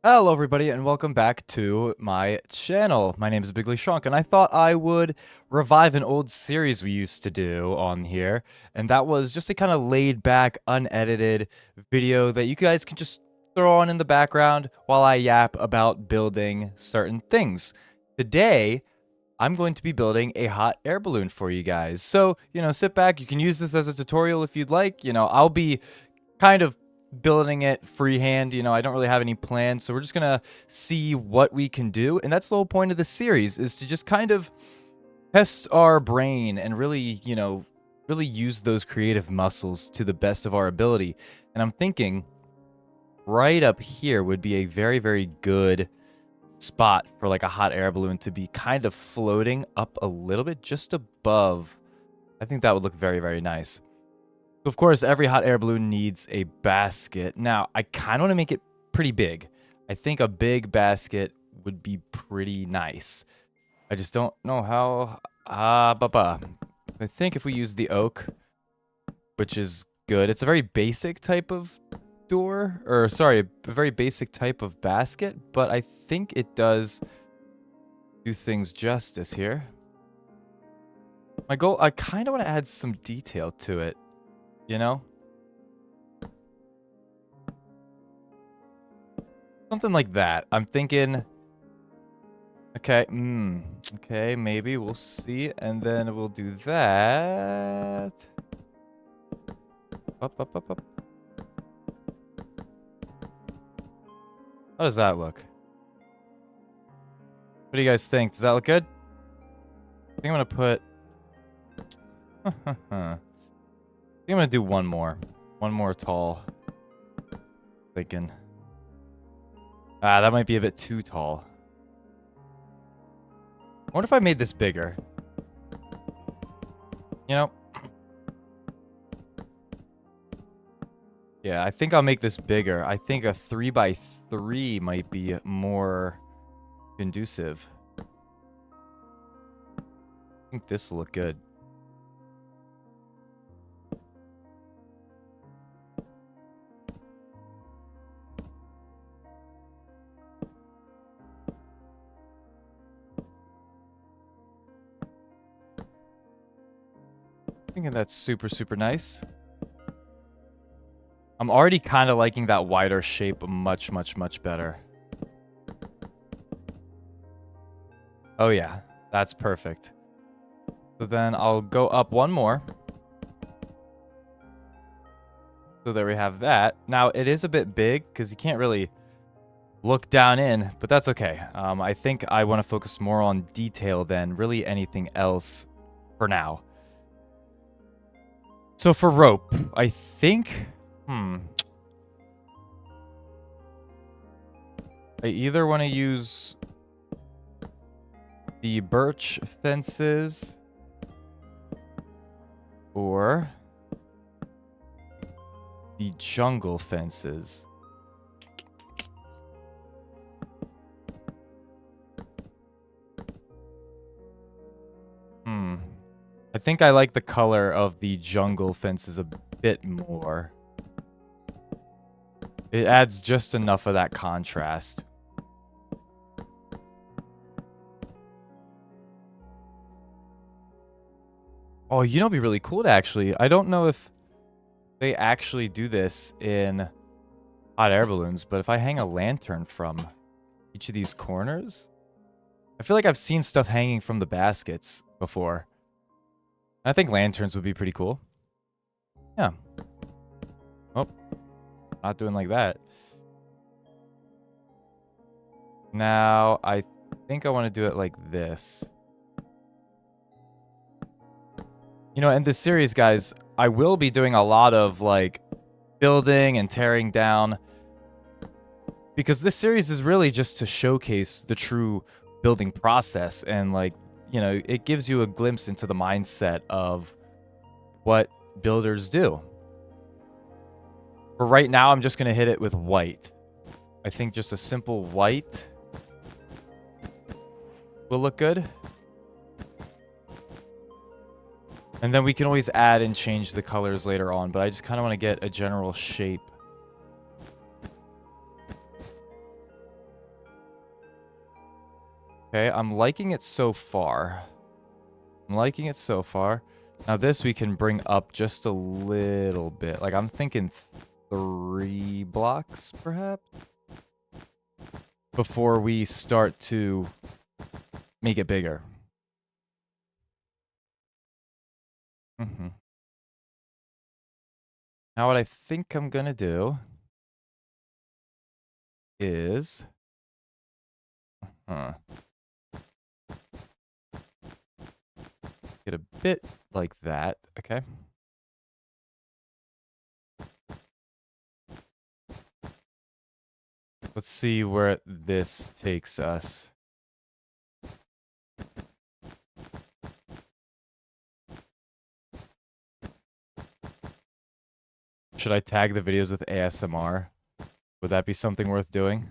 Hello everybody and welcome back to my channel. My name is biglyShronk and I thought I would revive an old series we used to do on here, and that was just a kind of laid back, unedited video that you guys can just throw on in the background while I yap about building certain things. Today, I'm going to be building a hot air balloon for you guys. So, sit back, you can use this as a tutorial if you'd like. I'll be kind of building it freehand. I don't really have any plans, so we're just gonna see what we can do, and that's the whole point of this series, is to just kind of test our brain and really use those creative muscles to the best of our ability. And I'm thinking right up here would be a very, very good spot for like a hot air balloon to be kind of floating up a little bit just above. I think that would look very, very nice. Of course, every hot air balloon needs a basket. Now, I kind of want to make it pretty big. I think a big basket would be pretty nice. I just don't know how. I think if we use the oak, which is good. It's a very basic type of door, or sorry, a very basic type of basket, but I think it does do things justice here. My goal, I kind of want to add some detail to it. Something like that. I'm thinking, okay, okay, maybe we'll see, and then we'll do that. Up. How does that look? What do you guys think? Does that look good? I think I'm gonna put... I think I'm gonna do one more. One more tall. Thinking. That might be a bit too tall. I wonder if I made this bigger. Yeah, I think I'll make this bigger. I think a 3x3 might be more conducive. I think this will look good. Thinking that's super, super nice. I'm already kind of liking that wider shape much, much, much better. Oh yeah, that's perfect. So then I'll go up one more. So there we have that. Now, it is a bit big because you can't really look down in, but that's okay. I think I want to focus more on detail than really anything else for now. So for rope, I think... I either want to use the birch fences or the jungle fences. I think I like the color of the jungle fences a bit more. It adds just enough of that contrast. Oh, it'd be really cool to actually... I don't know if they actually do this in hot air balloons, but if I hang a lantern from each of these corners... I feel like I've seen stuff hanging from the baskets before. I think lanterns would be pretty cool. Yeah. Oh. Not doing like that. Now, I think I want to do it like this. In this series, guys, I will be doing a lot of, like, building and tearing down. Because this series is really just to showcase the true building process. And, like, it gives you a glimpse into the mindset of what builders do. For right now, I'm just going to hit it with white. I think just a simple white will look good. And then we can always add and change the colors later on, but I just kind of want to get a general shape. Okay, I'm liking it so far. I'm liking it so far. Now this we can bring up just a little bit. Like I'm thinking 3 blocks, perhaps? Before we start to make it bigger. Now what I think I'm gonna do is... get a bit like that, okay? Let's see where this takes us. Should I tag the videos with ASMR? Would that be something worth doing?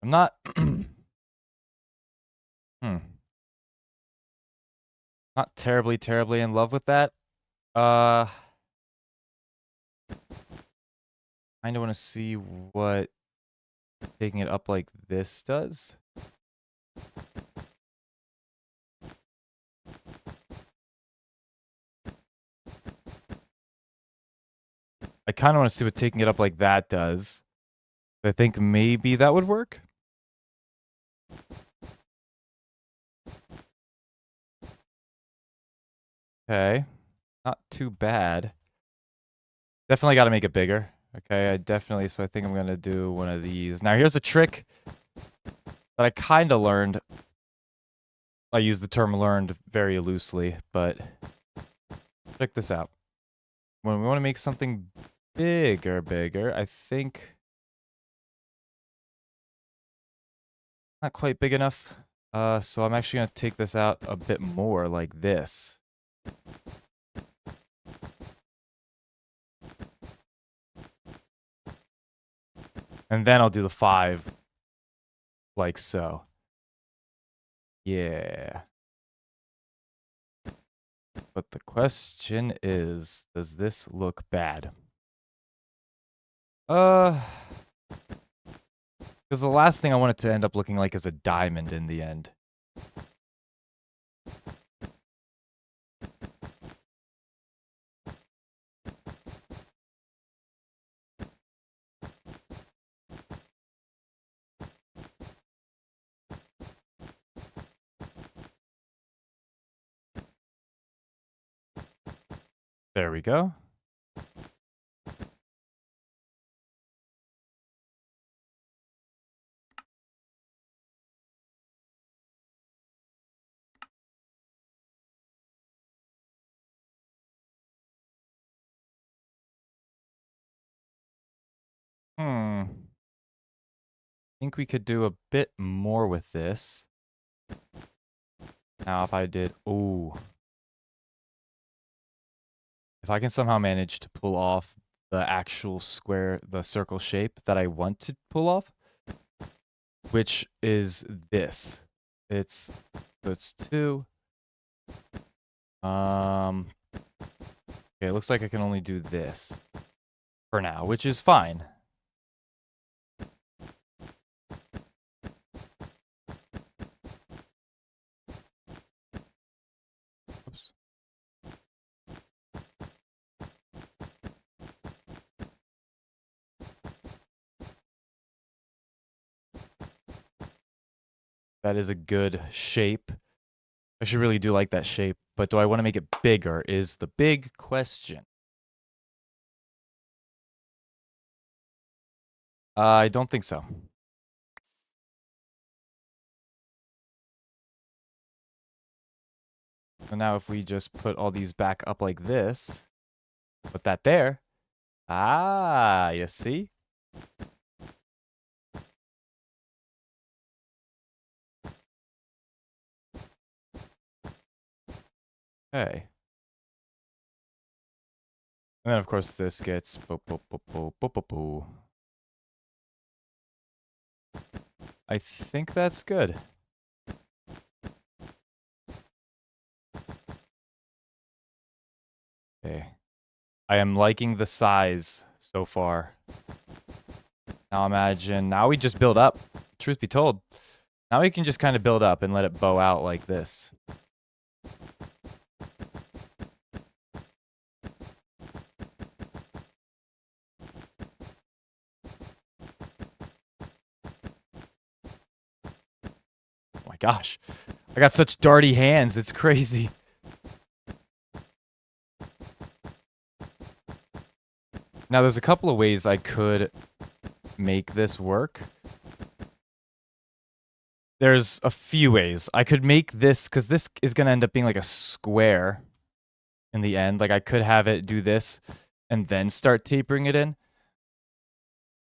I'm not... Not terribly in love with that. I kinda wanna see what taking it up like this does. I kinda wanna see what taking it up like that does. I think maybe that would work. Okay. Not too bad. Definitely gotta make it bigger. Okay, so I think I'm gonna do one of these. Now here's a trick that I kinda learned. I use the term learned very loosely, but check this out. When we wanna make something bigger, I think... not quite big enough. So I'm actually gonna take this out a bit more like this. And then I'll do the 5 like so. Yeah. But the question is, does this look bad? Because the last thing I want it to end up looking like is a diamond in the end. There we go. I think we could do a bit more with this. Now if I did... ooh. If I can somehow manage to pull off the actual square, the circle shape that I want to pull off, which is this. It's 2. Okay, it looks like I can only do this for now, which is fine. Oops. That is a good shape. I should really do like that shape, but do I want to make it bigger is the big question. I don't think so. So now if we just put all these back up like this, put that there. Ah, you see? Okay. And then of course this gets I think that's good. Okay. I am liking the size so far. Now imagine, now we just build up. Truth be told. Now we can just kind of build up and let it bow out like this. Oh my gosh. I got such darty hands. It's crazy. Now there's a couple of ways I could make this work. There's a few ways. I could make this, because this is going to end up being like a square in the end. Like I could have it do this and then start tapering it in.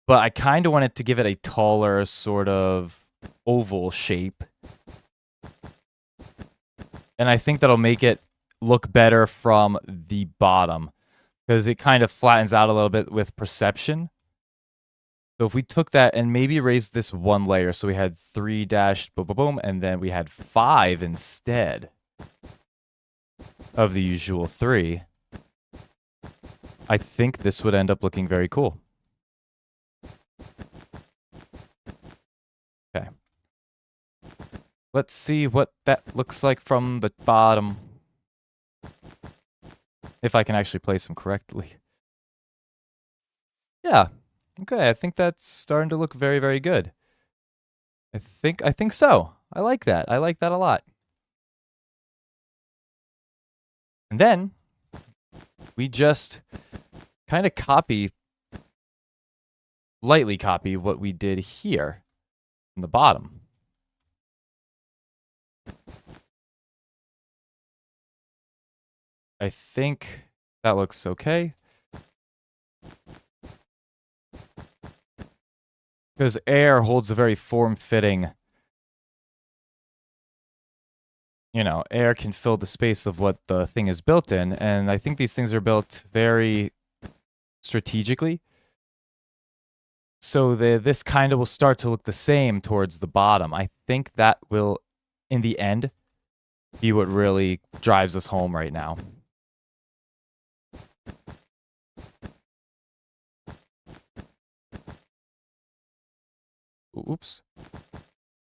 But I kind of wanted to give it a taller sort of oval shape. And I think that'll make it look better from the bottom, because it kind of flattens out a little bit with perception. So if we took that and maybe raised this one layer, so we had 3 dashed boom, boom, boom, and then we had 5 instead of the usual 3, I think this would end up looking very cool. Okay. Let's see what that looks like from the bottom. If I can actually place them correctly. Yeah. Okay, I think that's starting to look very, very good. I think so. I like that. I like that a lot. And then we just kind of lightly copy what we did here from the bottom. I think that looks okay. Because air holds a very form-fitting, you know, air can fill the space of what the thing is built in, and I think these things are built very strategically. So this kind of will start to look the same towards the bottom. I think that will, in the end, be what really drives us home right now. Oops.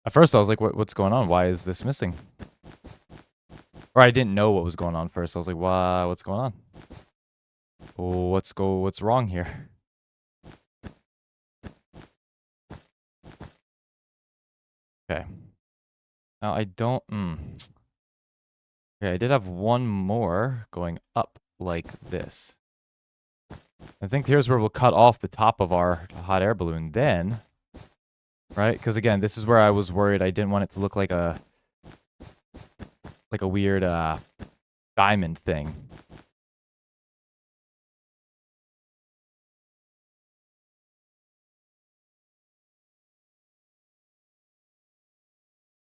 At first I was like, what's going on? Why is this missing? Or I didn't know what was going on first. I was like, wow, what's going on? Oh, what's wrong here? Okay. Now I don't, Okay, I did have one more going up like this. I think here's where we'll cut off the top of our hot air balloon then. Right? Because again, this is where I was worried. I didn't want it to look like a weird diamond thing.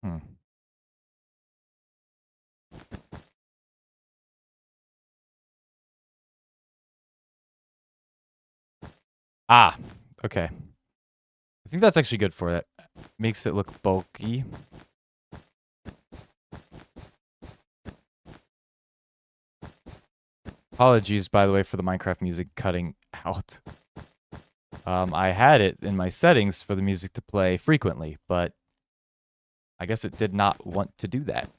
Hmm. Ah, okay. I think that's actually good for it. Makes it look bulky. Apologies, by the way, for the Minecraft music cutting out. I had it in my settings for the music to play frequently, but I guess it did not want to do that.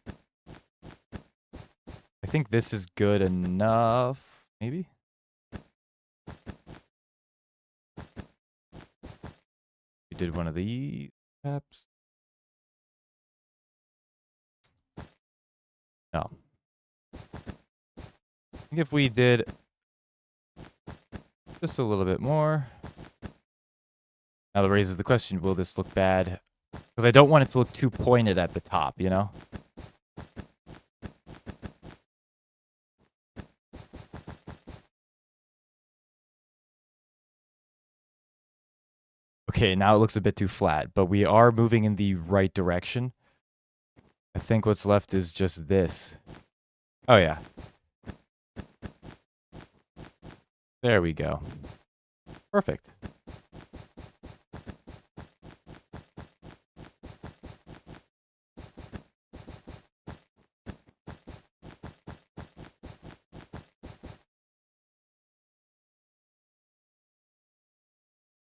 I think this is good enough, maybe? We did one of these, perhaps? No. I think if we did just a little bit more. Now that raises the question, will this look bad? Because I don't want it to look too pointed at the top, you know? Okay, now it looks a bit too flat, but we are moving in the right direction. I think what's left is just this. Oh, yeah. There we go. Perfect.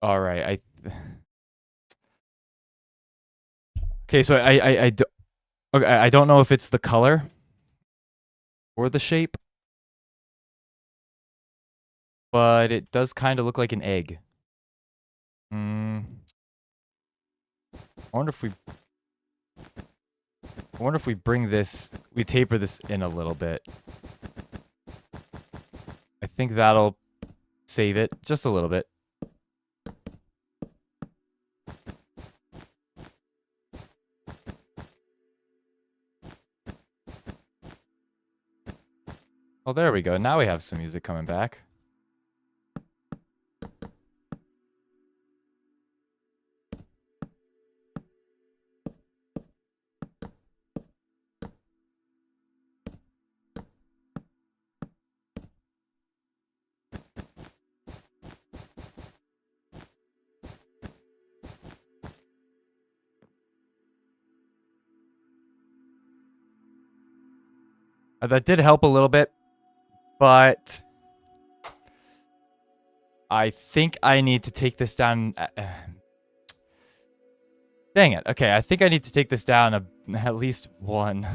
All right. Okay, so okay, I don't know if it's the color or the shape, but it does kind of look like an egg. I wonder if we bring this, we taper this in a little bit. I think that'll save it just a little bit. Oh, there we go. Now we have some music coming back. That did help a little bit, but I think I need to take this down. Dang it. Okay, I think I need to take this down at least one.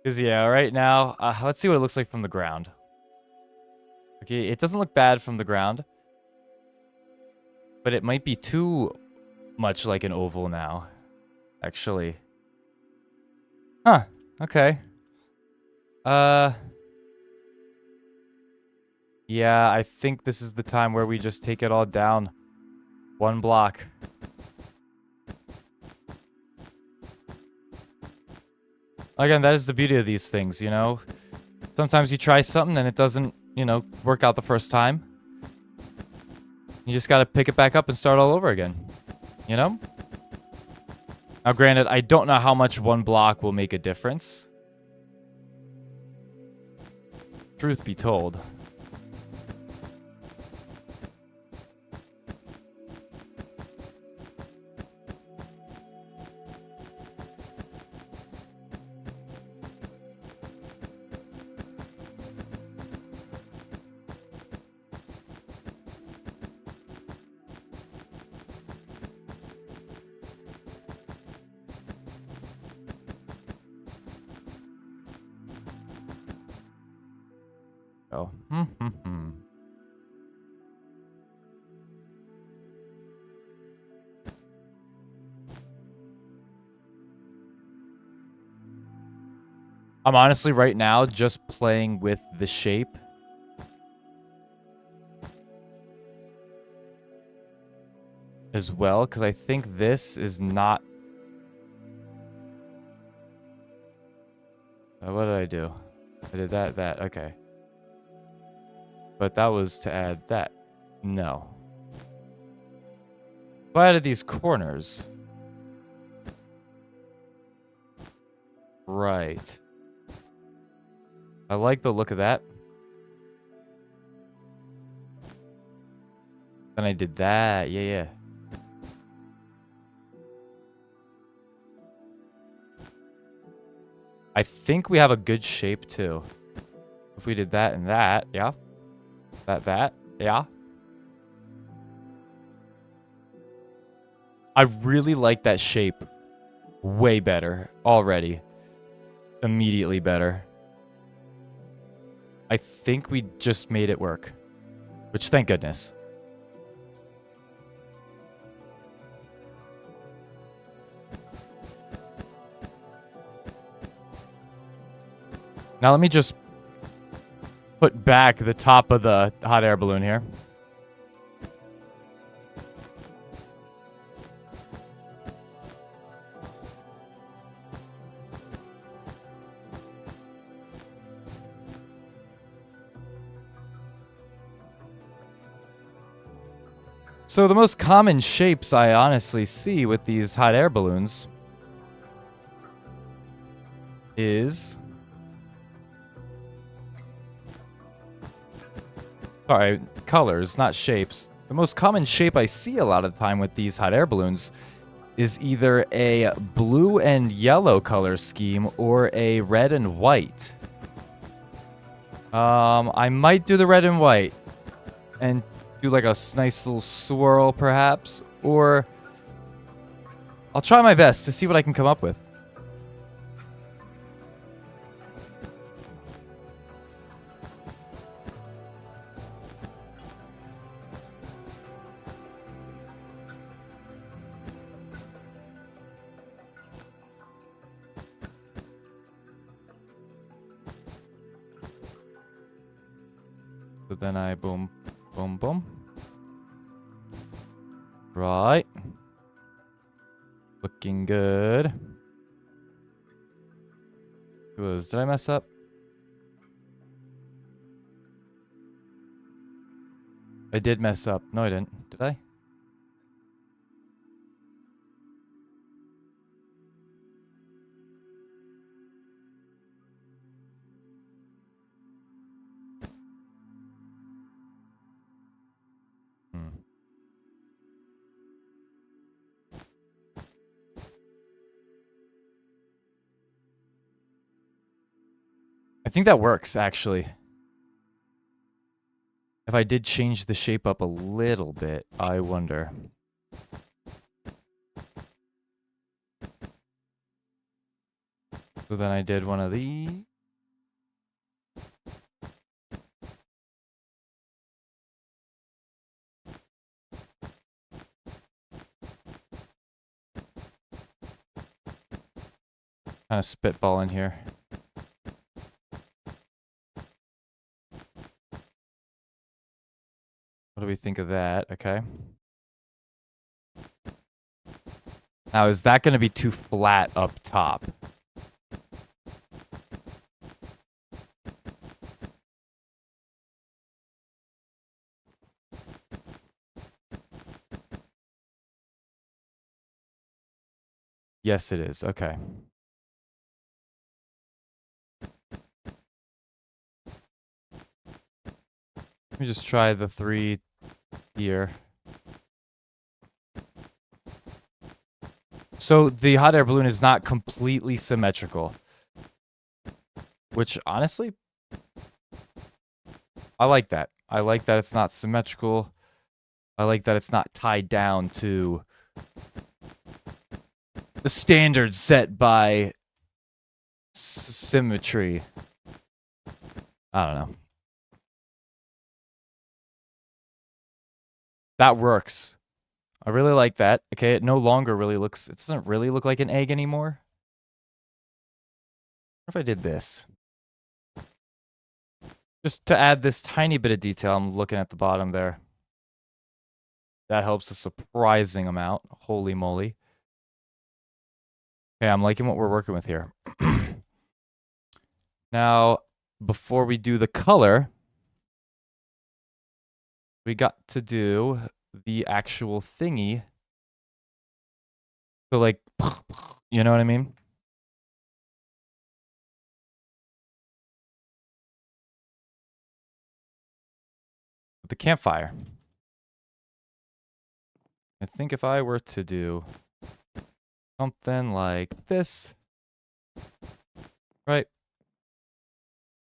Because, yeah, right now, let's see what it looks like from the ground. Okay, it doesn't look bad from the ground. But it might be too much like an oval now, actually. Huh, okay. Yeah, I think this is the time where we just take it all down. One block. Again, that is the beauty of these things, you know? Sometimes you try something and it doesn't, you know, work out the first time. You just gotta pick it back up and start all over again. You know? Now, granted, I don't know how much one block will make a difference. Truth be told. Oh. I'm honestly right now just playing with the shape. As well, because I think this is not... what did I do? I did that, okay. But that was to add that. No. If I added these corners... Right. I like the look of that. Then I did that. Yeah. I think we have a good shape, too. If we did that and that, yeah. That, yeah. I really like that shape. Way better. Already. Immediately better. I think we just made it work. Which, thank goodness. Now let me just put back the top of the hot air balloon here. So the most common shapes I honestly see with these hot air balloons is... Sorry, colors, not shapes. The most common shape I see a lot of the time with these hot air balloons is either a blue and yellow color scheme or a red and white. I might do the red and white. And do like a nice little swirl, perhaps. Or I'll try my best to see what I can come up with. So then I boom, boom, boom. Right. Looking good. Did I mess up? I did mess up. No, I didn't. Did I? Hmm. I think that works, actually. If I did change the shape up a little bit, I wonder. So then I did one of these. Kind of spitballing here. What do we think of that? Okay. Now, is that going to be too flat up top? Yes, it is. Okay. Let me just try the 3 here. So the hot air balloon is not completely symmetrical. Which, honestly, I like that. I like that it's not symmetrical. I like that it's not tied down to the standards set by symmetry. I don't know. That works. I really like that. Okay, it no longer really looks... It doesn't really look like an egg anymore. What if I did this? Just to add this tiny bit of detail, I'm looking at the bottom there. That helps a surprising amount. Holy moly. Okay, I'm liking what we're working with here. Now, before we do the color, we got to do the actual thingy. So, like, you know what I mean? With the campfire. I think if I were to do something like this, right?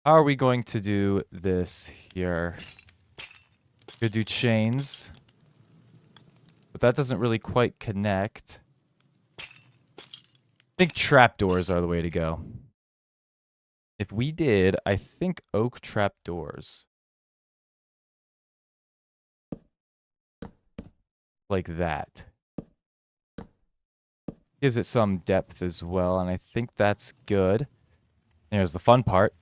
How are we going to do this here? We're gonna do chains, but that doesn't really quite connect. I think trapdoors are the way to go. If we did, I think oak trapdoors. Like that. Gives it some depth as well, and I think that's good. There's the fun part.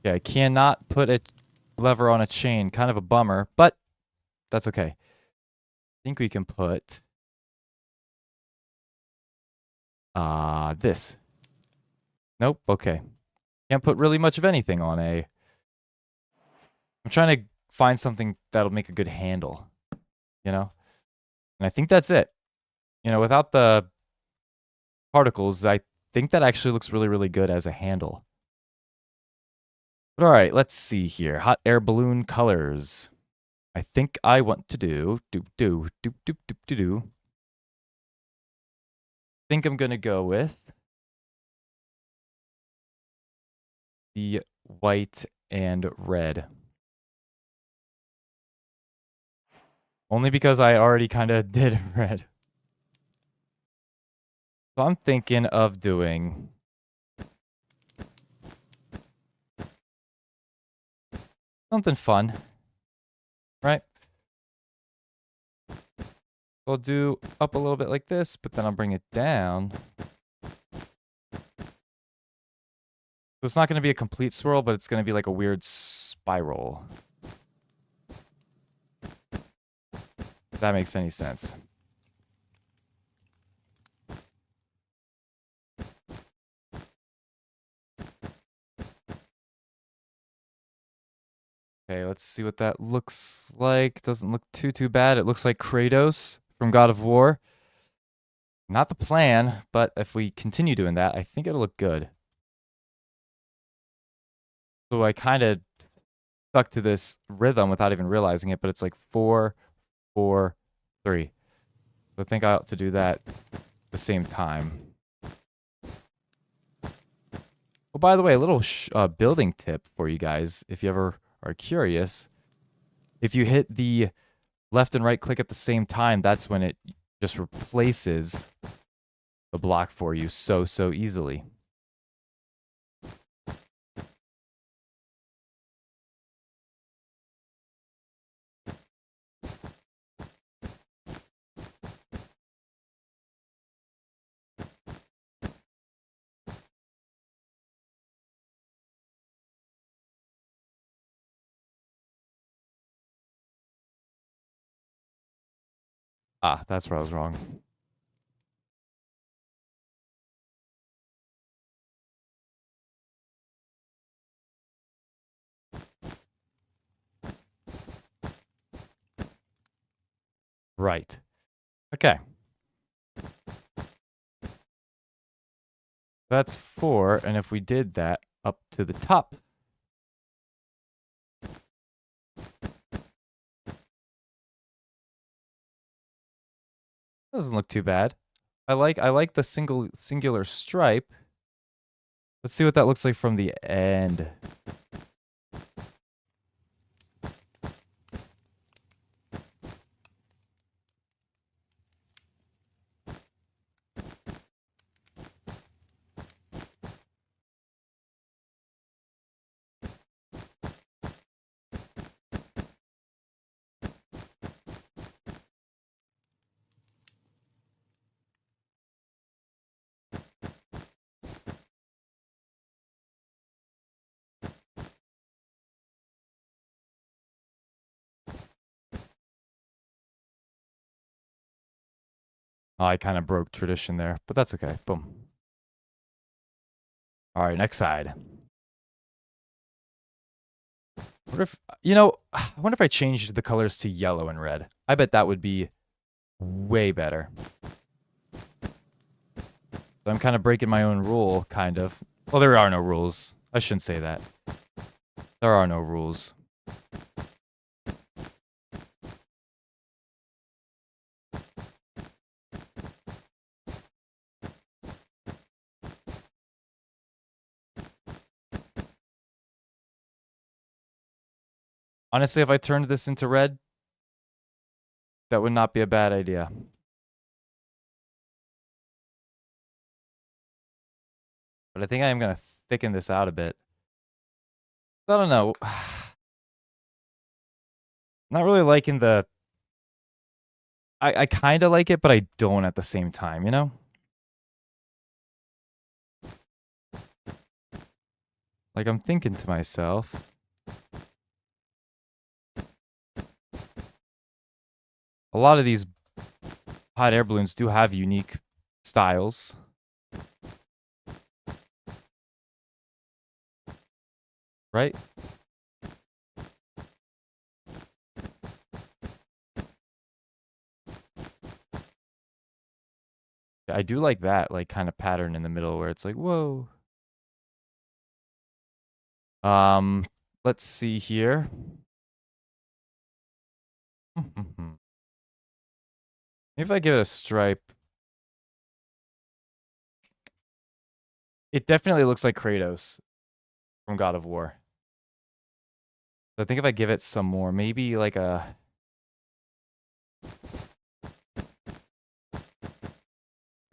Yeah, I cannot put a lever on a chain. Kind of a bummer, but that's okay. I think we can put this. Nope, okay. Can't put really much of anything on a... I'm trying to find something that'll make a good handle, you know? And I think that's it. You know, without the particles, I think that actually looks really, really good as a handle. But all right, let's see here. Hot air balloon colors. I think I want to do think I'm gonna go with the white and red. Only because I already kind of did red. So I'm thinking of doing something fun, right? We'll do up a little bit like this, but then I'll bring it down. So it's not going to be a complete swirl, but it's going to be like a weird spiral. If that makes any sense. Okay, let's see what that looks like. Doesn't look too bad. It looks like Kratos from God of War. Not the plan, but if we continue doing that, I think it'll look good. So I kind of stuck to this rhythm without even realizing it, but it's like 4, 4, 3. So I think I ought to do that at the same time. Oh, by the way, a little building tip for you guys, if you ever are curious. If you hit the left and right click at the same time, that's when it just replaces the block for you so easily. Ah, that's where I was wrong. Right. Okay. That's 4, and if we did that up to the top, doesn't look too bad. I like the singular stripe. Let's see what that looks like from the end. Oh, I kind of broke tradition there, but that's okay. Boom. All right, next side. What if, I wonder if I changed the colors to yellow and red. I bet that would be way better. So I'm kind of breaking my own rule, kind of. Well, there are no rules. I shouldn't say that. There are no rules. Honestly, if I turned this into red, that would not be a bad idea. But I think I am going to thicken this out a bit. I don't know. Not really liking the... I kind of like it, but I don't at the same time, you know? Like, I'm thinking to myself... A lot of these hot air balloons do have unique styles. Right? I do like that, like, kind of pattern in the middle where it's like, whoa. Let's see here. If I give it a stripe, it definitely looks like Kratos from God of War. So I think if I give it some more, maybe like a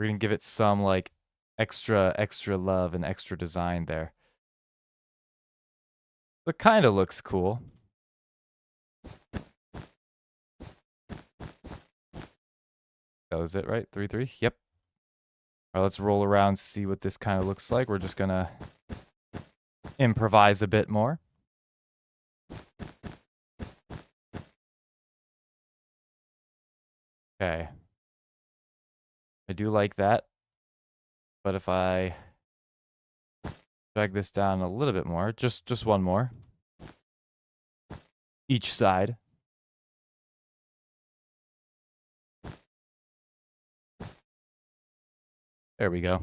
We're gonna give it some like extra love and extra design there. It kind of looks cool. That was it, right? 3-3. Yep. All right, let's roll around, see what this kind of looks like. We're just gonna improvise a bit more. Okay. I do like that. But if I drag this down a little bit more, just one more. Each side. There we go.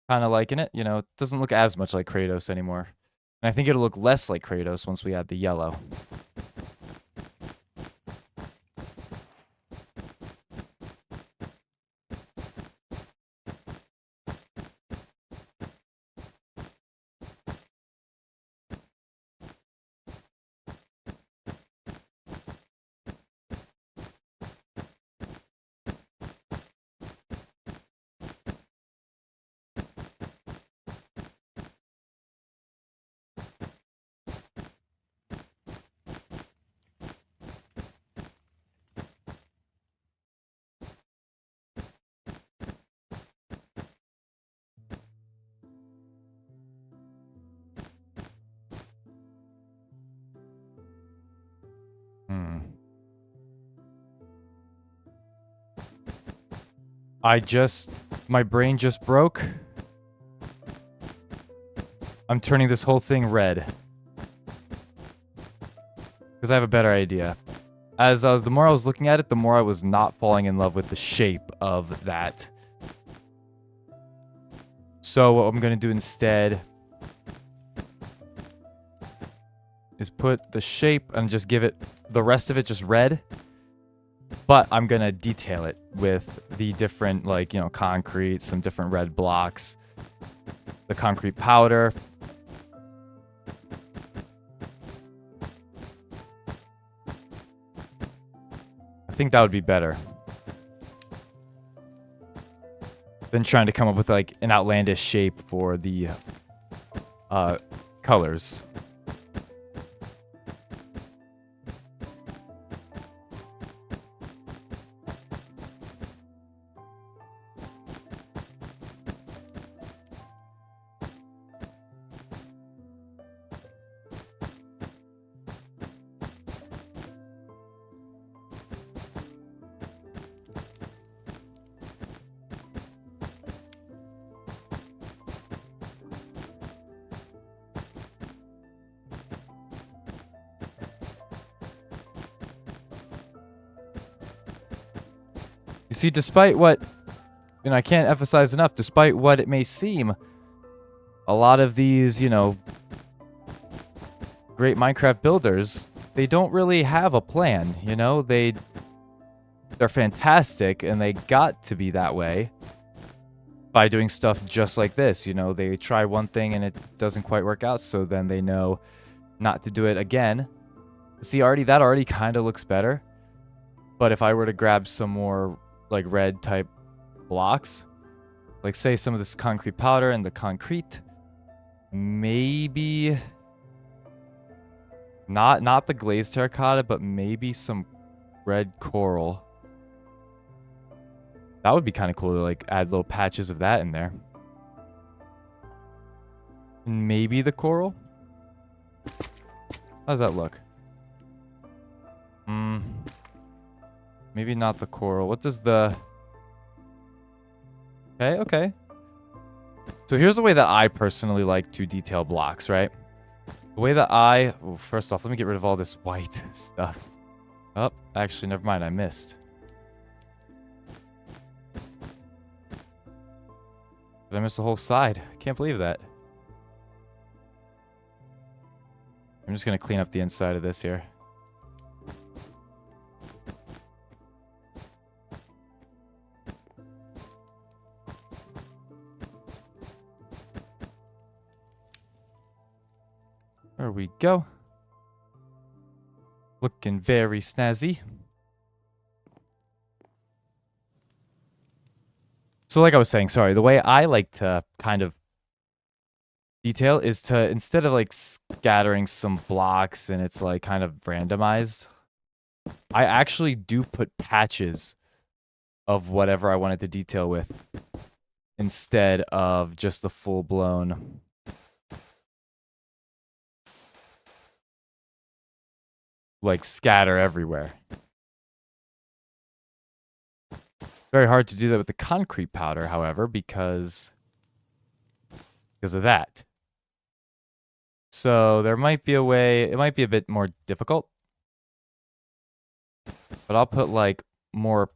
Kind of liking it. You know, it doesn't look as much like Kratos anymore. And I think it'll look less like Kratos once we add the yellow. My brain just broke. I'm turning this whole thing red. Because I have a better idea. The more I was looking at it, the more I was not falling in love with the shape of that. So what I'm going to do instead is put the shape and just give it, the rest of it just red. But I'm going to detail it with the different, like, you know, concrete, some different red blocks, the concrete powder. I think that would be better than trying to come up with, like, an outlandish shape for the colors. You see, despite what, and I can't emphasize enough, despite what it may seem, a lot of these, you know, great Minecraft builders, they don't really have a plan, you know? They're fantastic, and they got to be that way by doing stuff just like this, you know? They try one thing and it doesn't quite work out, so then they know not to do it again. See, that already kind of looks better. But if I were to grab some more, like, red type blocks, like, say, some of this concrete powder and the concrete, maybe not the glazed terracotta, but maybe some red coral. That would be kind of cool to, like, add little patches of that in there. And maybe the coral? How does that look? Maybe not the coral. What does the... Okay. So here's the way that I personally like to detail blocks, right? The way that first off, let me get rid of all this white stuff. Oh, actually, never mind. I missed. Did I miss the whole side? I can't believe that. I'm just going to clean up the inside of this here. There we go. Looking very snazzy. So like I was saying, sorry, the way I like to kind of detail is to, instead of like scattering some blocks and it's like kind of randomized, I actually do put patches of whatever I wanted to detail with instead of just the full blown like scatter everywhere. Very hard to do that with the concrete powder, however, because of that. So there might be a way, it might be a bit more difficult, but I'll put like more.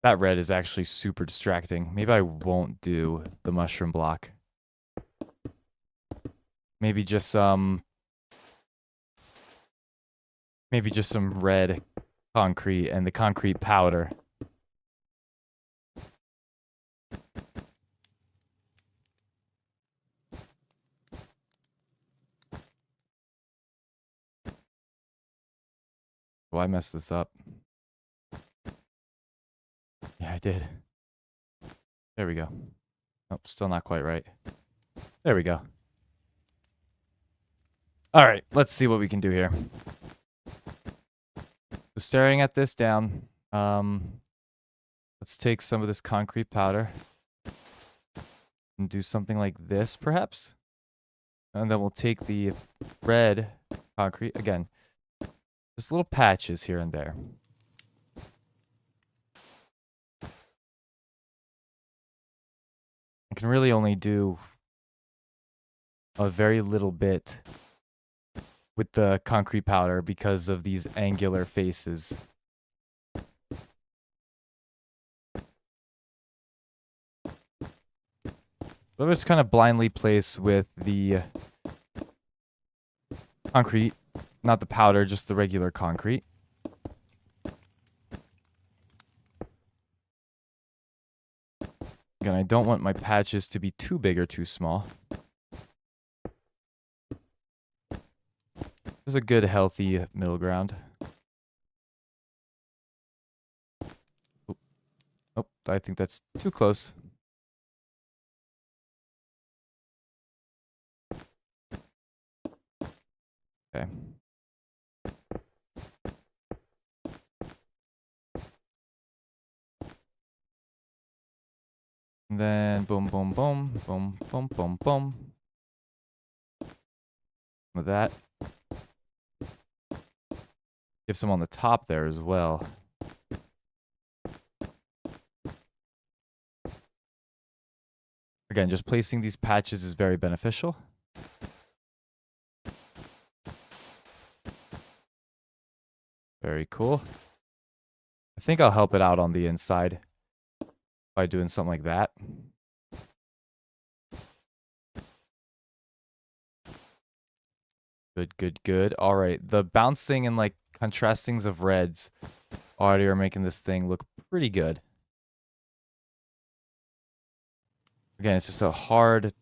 That red is actually super distracting. Maybe I won't do the mushroom block. Maybe just some red concrete and the concrete powder. Oh, I messed this up. Yeah, I did. There we go. Nope, still not quite right. There we go. All right, let's see what we can do here. So staring at this down, let's take some of this concrete powder and do something like this, perhaps. And then we'll take the red concrete, again, just little patches here and there. I can really only do a very little bit with the concrete powder because of these angular faces. So I'm just kind of blindly place with the concrete, not the powder, just the regular concrete. Again, I don't want my patches to be too big or too small. There's a good, healthy middle ground. Oh, I think that's too close. Okay. And then boom, boom, boom, boom, boom, boom, boom. With that. Give some on the top there as well. Again, just placing these patches is very beneficial. Very cool. I think I'll help it out on the inside by doing something like that. Good, good, good. All right. The bouncing and like contrastings of reds already are making this thing look pretty good. Again, it's just a hard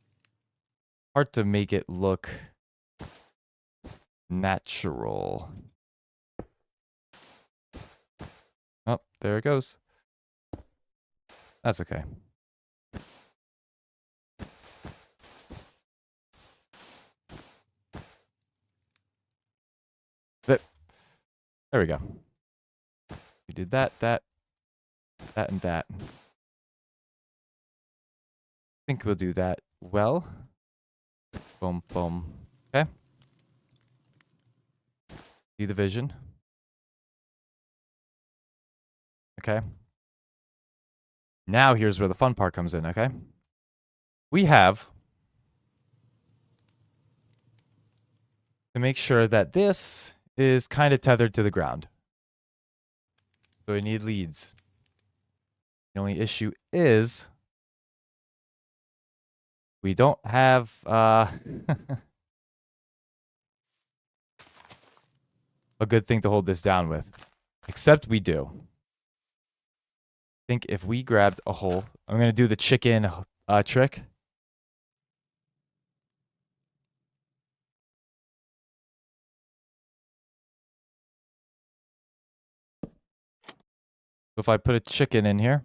to make it look natural. Oh, there it goes. That's okay. There we go. We did that, and that. I think we'll do that well. Boom, boom. Okay. See the vision. Okay. Now here's where the fun part comes in, okay? We have to make sure that this is kind of tethered to the ground. So we need leads. The only issue is we don't have a good thing to hold this down with. Except we do. I think if we grabbed a hole, I'm going to do the chicken trick. So if I put a chicken in here,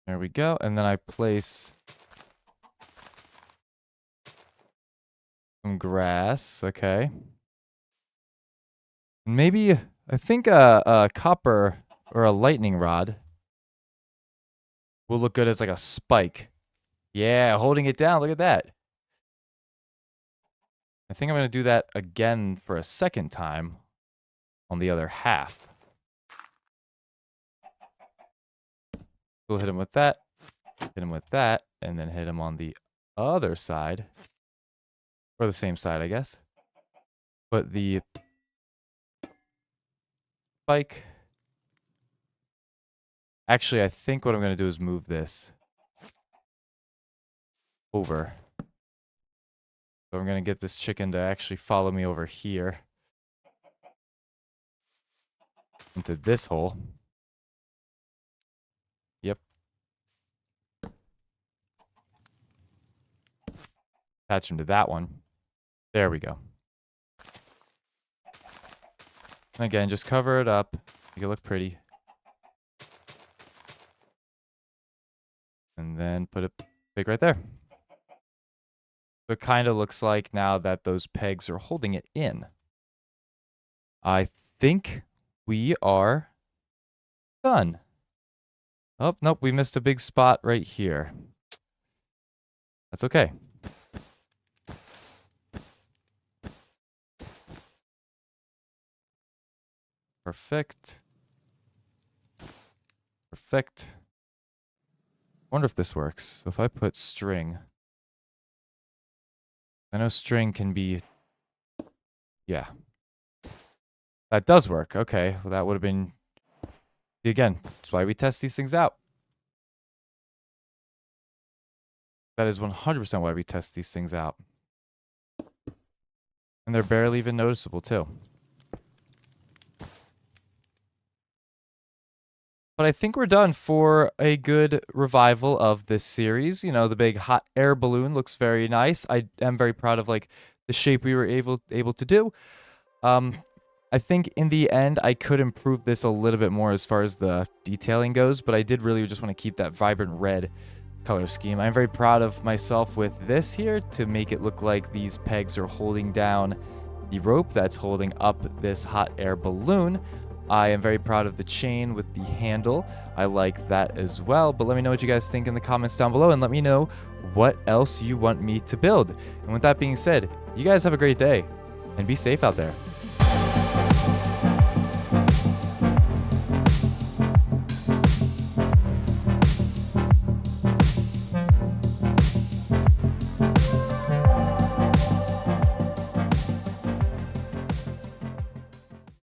There we go. And then I place some grass. Okay. Maybe, I think a copper or a lightning rod will look good as like a spike. Yeah, holding it down. Look at that. I think I'm going to do that again for a second time on the other half. We'll hit him with that, hit him with that, and then hit him on the other side. Or the same side, I guess. Put the spike. Actually, I think what I'm going to do is move this over. So I'm going to get this chicken to actually follow me over here. Into this hole. Yep. Attach him to that one. There we go. And again, just cover it up. Make it look pretty. And then put a pig right there. So it kind of looks like now that those pegs are holding it in. I think we are done. Oh, nope, we missed a big spot right here. That's okay. Perfect. Perfect. Wonder if this works. So if I put string, I know string can be, yeah. That does work. Okay, well that would have been, again, that's why we test these things out. That is 100% why we test these things out. And they're barely even noticeable too. But I think we're done for a good revival of this series. You know, the big hot air balloon looks very nice. I am very proud of like the shape we were able to do. I think in the end I could improve this a little bit more as far as the detailing goes, but I did really just want to keep that vibrant red color scheme. I'm very proud of myself with this here to make it look like these pegs are holding down the rope that's holding up this hot air balloon. I am very proud of the chain with the handle. I like that as well. But let me know what you guys think in the comments down below, and let me know what else you want me to build. And with that being said, you guys have a great day and be safe out there.